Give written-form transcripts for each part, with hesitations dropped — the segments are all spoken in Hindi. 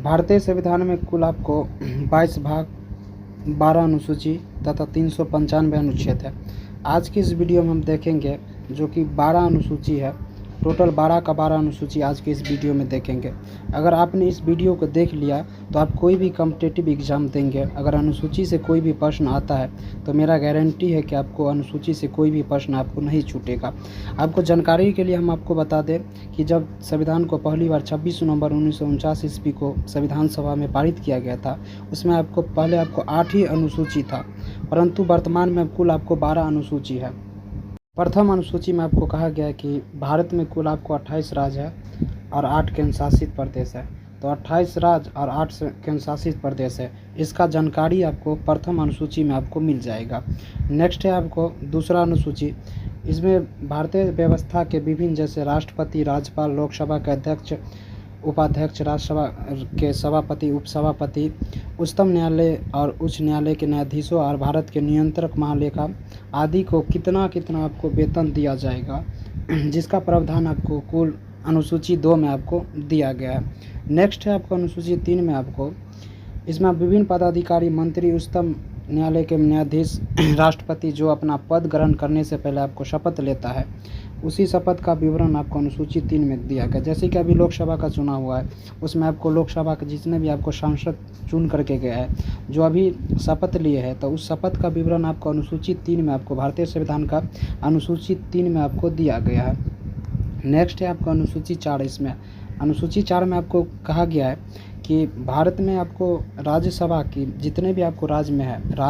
भारतीय संविधान में कुल आपको 22 भाग, 12 अनुसूची तथा 395 अनुच्छेद है। आज की इस वीडियो में हम देखेंगे जो कि 12 अनुसूची है। टोटल 12 का 12 अनुसूची आज के इस वीडियो में देखेंगे। अगर आपने इस वीडियो को देख लिया तो आप कोई भी कॉम्पिटिटिव एग्ज़ाम देंगे, अगर अनुसूची से कोई भी प्रश्न आता है तो मेरा गारंटी है कि आपको अनुसूची से कोई भी प्रश्न आपको नहीं छूटेगा। आपको जानकारी के लिए हम आपको बता दें कि जब संविधान को पहली बार 26 नवंबर 1949 ईस्वी को संविधान सभा में पारित किया गया था, उसमें पहले आपको 8 ही अनुसूची था, परंतु वर्तमान में कुल आपको 12 अनुसूची है। प्रथम अनुसूची में आपको कहा गया है कि भारत में कुल आपको 28 राज्य है और 8 केंद्र शासित प्रदेश है। तो 28 राज्य और 8 केंद्र शासित प्रदेश है, इसका जानकारी आपको प्रथम अनुसूची में आपको मिल जाएगा। नेक्स्ट है आपको दूसरा अनुसूची। इसमें भारतीय व्यवस्था के विभिन्न जैसे राष्ट्रपति, राज्यपाल, लोकसभा के अध्यक्ष, उपाध्यक्ष, राज्यसभा के सभापति, उपसभापति, उच्चतम न्यायालय और उच्च न्यायालय के न्यायाधीशों और भारत के नियंत्रक महालेखा आदि को कितना आपको वेतन दिया जाएगा, जिसका प्रावधान आपको कुल अनुसूची 2 में आपको दिया गया है। नेक्स्ट है आपको अनुसूची 3 में आपको इसमें विभिन्न पदाधिकारी, मंत्री, उच्चतम न्यायालय के न्यायाधीश, राष्ट्रपति जो अपना पद ग्रहण करने से पहले आपको शपथ लेता है, उसी शपथ का विवरण आपको अनुसूची 3 में दिया गया। जैसे कि अभी लोकसभा का चुनाव हुआ है, उसमें आपको लोकसभा के जितने भी आपको सांसद चुन करके गया है, जो अभी शपथ लिए हैं, तो उस शपथ का विवरण आपको अनुसूची 3 में आपको भारतीय संविधान का अनुसूची 3 में आपको दिया गया है। नेक्स्ट है आपको अनुसूची 4। इसमें अनुसूची 4 में आपको कहा गया है कि भारत में आपको राज्यसभा की जितने भी आपको राज्य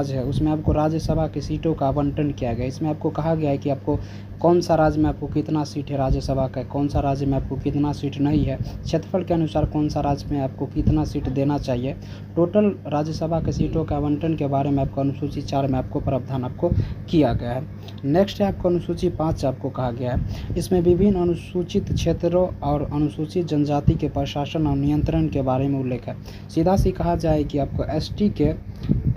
है उसमें आपको राज्यसभा की सीटों का आवंटन किया गया है। इसमें आपको कहा गया है कि आपको कौन सा राज्य में आपको कितना सीट है राज्यसभा का, कौन सा राज्य में आपको कितना सीट नहीं है, क्षेत्रफल के अनुसार कौन सा राज्य में आपको कितना सीट देना चाहिए। टोटल राज्यसभा के सीटों के आवंटन के बारे में आपको अनुसूची 4 में आपको प्रावधान आपको किया गया है। नेक्स्ट है आपको अनुसूची 5 आपको कहा गया है। इसमें विभिन्न अनुसूचित क्षेत्रों और अनुसूचित जनजाति के प्रशासन और नियंत्रण के बारे में उल्लेख है। सीधा सी कहा जाए कि आपको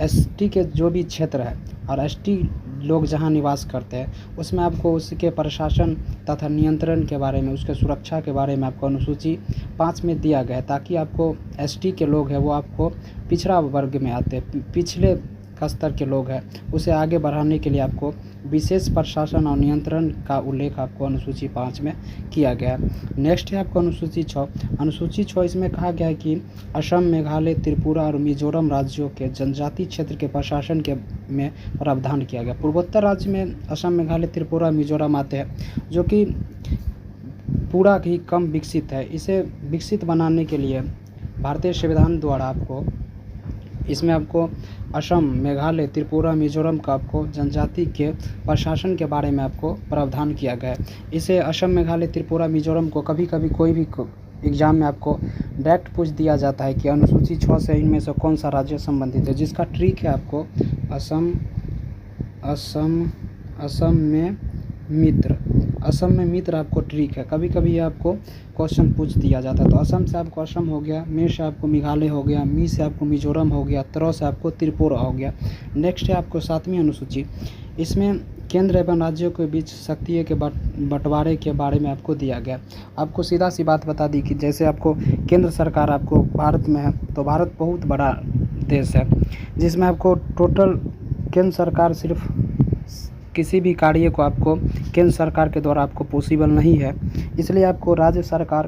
एसटी के जो भी क्षेत्र है और एसटी लोग जहां निवास करते हैं उसमें आपको उसके प्रशासन तथा नियंत्रण के बारे में, उसके सुरक्षा के बारे में आपको अनुसूची 5 में दिया गया है, ताकि आपको एसटी के लोग हैं वो आपको पिछड़ा वर्ग में आते हैं, पिछले स्तर के लोग हैं, उसे आगे बढ़ाने के लिए आपको विशेष प्रशासन और नियंत्रण का उल्लेख आपको अनुसूची 5 में किया गया है। नेक्स्ट है आपको अनुसूची 6। अनुसूची 6 इसमें कहा गया है कि असम, मेघालय, त्रिपुरा और मिजोरम राज्यों के जनजातीय क्षेत्र के प्रशासन के में प्रावधान किया गया। पूर्वोत्तर राज्य में असम, मेघालय, त्रिपुरा, मिजोरम आते हैं, जो कि पूरा ही कम विकसित है। इसे विकसित बनाने के लिए भारतीय संविधान द्वारा आपको इसमें आपको असम, मेघालय, त्रिपुरा, मिजोरम का आपको जनजाति के प्रशासन के बारे में आपको प्रावधान किया गया है। इसे असम, मेघालय, त्रिपुरा, मिजोरम को कभी कभी कोई भी एग्ज़ाम में आपको डायरेक्ट पूछ दिया जाता है कि अनुसूची 6 से इनमें से कौन सा राज्य संबंधित है, जिसका ट्रिक है आपको असम में मित्र आपको ट्रिक है। कभी कभी आपको क्वेश्चन पूछ दिया जाता है। तो असम से आपको असम हो गया, मे से आपको मेघालय हो गया, मी से आपको मिजोरम हो गया, त्रो से आपको त्रिपुरा हो गया। नेक्स्ट है आपको 7वीं अनुसूची। इसमें केंद्र एवं राज्यों के बीच शक्तियों के बंटवारे के बारे में आपको दिया गया। आपको सीधा सी बात बता दी कि जैसे आपको केंद्र सरकार आपको भारत में है, तो भारत बहुत बड़ा देश है, जिसमें आपको टोटल केंद्र सरकार सिर्फ किसी भी कार्य को आपको केंद्र सरकार के द्वारा आपको पॉसिबल नहीं है, इसलिए आपको राज्य सरकार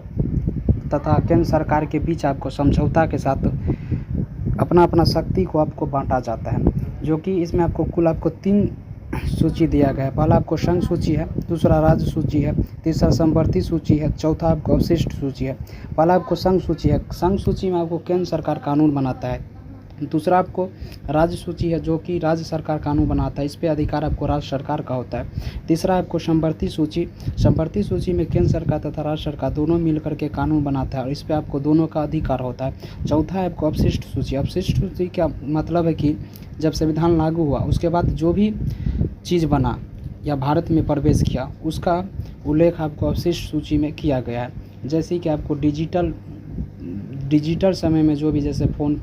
तथा केंद्र सरकार के बीच आपको समझौता के साथ अपना शक्ति को आपको बांटा जाता है, जो कि इसमें आपको कुल आपको 3 सूची दिया गया है। पहला आपको संघ सूची है, दूसरा राज्य सूची है, तीसरा समवर्ती सूची है, चौथा आपको अवशिष्ट सूची है। पहला आपको संघ सूची है। संघ सूची में आपको केंद्र सरकार कानून बनाता है। दूसरा आपको राज्य सूची है, जो कि राज्य सरकार कानून बनाता है, इस पे अधिकार आपको राज्य सरकार का होता है। तीसरा आपको समवर्ती सूची में केंद्र सरकार तथा राज्य सरकार दोनों मिलकर के कानून बनाता है और इस पे आपको दोनों का अधिकार होता है। चौथा है आपको अवशिष्ट सूची का मतलब है कि जब संविधान लागू हुआ उसके बाद जो भी चीज़ बना या भारत में प्रवेश किया, उसका उल्लेख आपको अवशिष्ट सूची में किया गया है। जैसे कि आपको डिजिटल समय में जो भी जैसे फ़ोन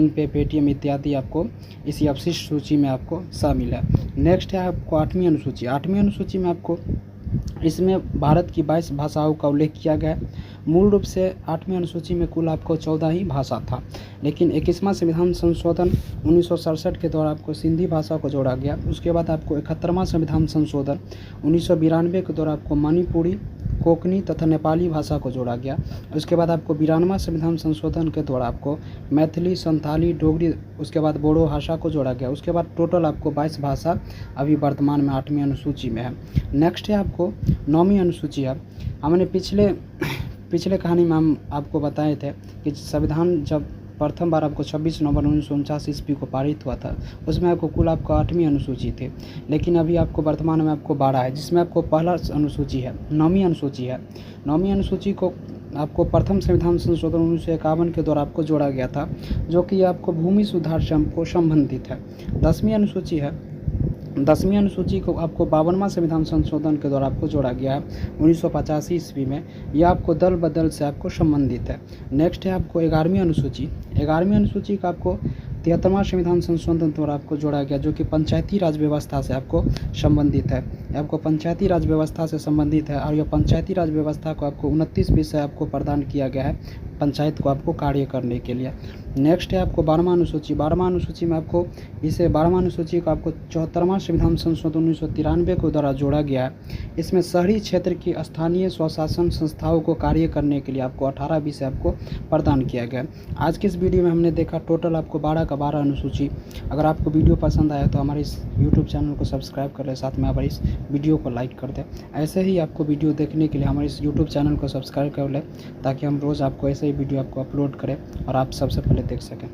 पे, पेटीएम इत्यादि आपको इसी अवशिष्ट सूची में आपको शामिल है। नेक्स्ट है आपको 8वीं अनुसूची। 8वीं अनुसूची में आपको इसमें भारत की 22 भाषाओं का उल्लेख किया गया है। मूल रूप से 8वीं अनुसूची में कुल आपको 14 ही भाषा था, लेकिन 21वां संविधान संशोधन 1967 के द्वारा आपको सिंधी भाषा को जोड़ा गया। उसके बाद आपको 71वां संविधान संशोधन 1992 के द्वारा आपको मणिपुरी, कोंकणी तथा नेपाली भाषा को जोड़ा गया। उसके बाद आपको 92वां संविधान संशोधन के द्वारा आपको मैथिली, संथाली, डोगरी, उसके बाद बोडो भाषा को जोड़ा गया। उसके बाद टोटल आपको 22 भाषा अभी वर्तमान में 8वीं अनुसूची में है। नेक्स्ट है आपको 9वीं अनुसूची है। हमने पिछले कहानी में हम आपको बताए थे कि संविधान जब प्रथम बार आपको 26 नवंबर 1949 ईस्वी को पारित हुआ था, उसमें आपको कुल आपको 8वीं अनुसूची थी, लेकिन अभी आपको वर्तमान में आपको 12 है, जिसमें आपको पहला अनुसूची है 9वीं अनुसूची है। 9वीं अनुसूची को आपको प्रथम संविधान संशोधन 1951 के द्वारा आपको जोड़ा गया था, जो कि आपको भूमि सुधार से हमको संबंधित है। 10वीं अनुसूची है। 10वीं अनुसूची को आपको 52वां संविधान संशोधन के द्वारा आपको जोड़ा गया है 1985 ईस्वी में। यह आपको दल बदल से आपको संबंधित है। नेक्स्ट है आपको 11वीं अनुसूची। 11वीं अनुसूची का आपको 73वां संविधान संशोधन द्वारा आपको जोड़ा गया, जो कि पंचायती राज व्यवस्था से आपको संबंधित है। आपको पंचायती राज व्यवस्था से संबंधित है, और यह पंचायती राज व्यवस्था को आपको 29 विषय आपको प्रदान किया गया है पंचायत को आपको कार्य करने के लिए। नेक्स्ट है आपको 12वां अनुसूची। 12वां अनुसूची में आपको 12वां अनुसूची को आपको 74वां संविधान संशोधन 1993 के द्वारा जोड़ा गया है। इसमें शहरी क्षेत्र की स्थानीय स्वशासन संस्थाओं को कार्य करने के लिए आपको 18 विषय आपको प्रदान किया गया। आज की इस वीडियो में हमने देखा टोटल आपको 12 का 12 अनुसूची। अगर आपको वीडियो पसंद आया तो हमारे इस यूट्यूब चैनल को सब्सक्राइब कर लें, साथ में हमारे इस वीडियो को लाइक कर दें। ऐसे ही आपको वीडियो देखने के लिए हमारे इस यूट्यूब चैनल को सब्सक्राइब कर लें, ताकि हम रोज़ आपको ऐसे ही वीडियो आपको अपलोड करें और आप सबसे पहले देख सकें।